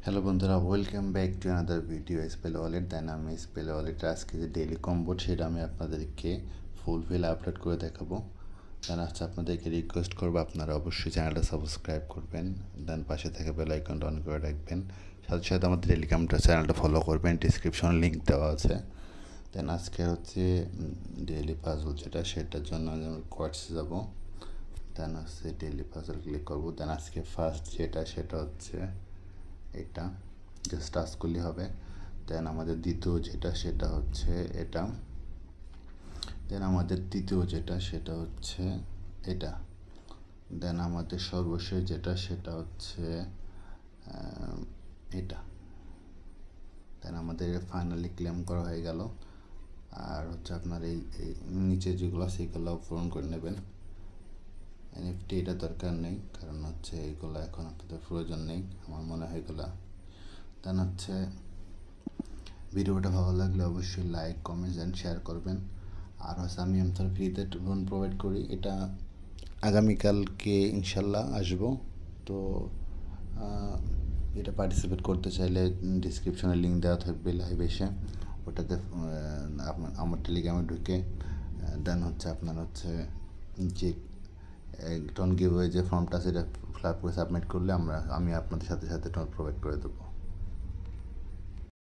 Hello বন্ধুরা, welcome back to another video spell wallet. Then আমি spell ওয়ালেটের আজকে যে ডেইলি কম্বো সেটা আমি আপনাদেরকে ফুলফিল আপলোড করে দেখাবো। দেন আজকে আপনাদেরকে রিকোয়েস্ট করবো আপনারা অবশ্যই চ্যানেলটা সাবস্ক্রাইব করবেন, দেন পাশে থেকে বেল আইকনটা অন করে রাখবেন, সাথে সাথে আমাদের টেলিগ্রামটা চ্যানেলটা ফলো করবেন, ডিসক্রিপশন লিঙ্ক দেওয়া আছে। দেন আজকে হচ্ছে ডেইলি পাজল যেটা, সেটার জন্য আমি কোয়ার্টসে যাবো। দেন হচ্ছে ডেইলি পাজল ক্লিক করবো। দেন আজকে ফার্স্ট যেটা সেটা হচ্ছে এটা, জাস্ট টাচ করলেই হবে। দেন আমাদের দ্বিতীয় যেটা সেটা হচ্ছে এটা। দেন আমাদের তৃতীয় যেটা সেটা হচ্ছে এটা। দেন আমাদের সর্বশেষ যেটা সেটা হচ্ছে এটা। দেন আমাদের ফাইনালি ক্লেম করা হয়ে গেল। আর হচ্ছে আপনার এই নিচে যেগুলো সেগুলো পূরণ করে নেবেন। এনএফটি এটা দরকার নেই, কারণ হচ্ছে এইগুলো এখন আপনাদের প্রয়োজন নেই আমার মনে হয় এগুলো। দেন হচ্ছে ভিডিওটা ভালো লাগলে অবশ্যই লাইক, কমেন্টস অ্যান্ড শেয়ার করবেন। আর হচ্ছে আমি এমথর ফ্রিতে লোন প্রোভাইড করি, এটা আগামীকালকে ইনশাল্লাহ আসবো। তো এটা পার্টিসিপেট করতে চাইলে ডিসক্রিপশনে লিঙ্ক দেওয়া থাকবে, লাইভ এসে ওটাতে আমার টেলিগ্রামে ঢুকে দেন হচ্ছে আপনার হচ্ছে যে টোন গিভওয়ে যে ফর্মটা সেটা ফিল আপ করে সাবমিট করলে আমি আপনাদের সাথে সাথে টোন প্রোভাইড করে দেবো।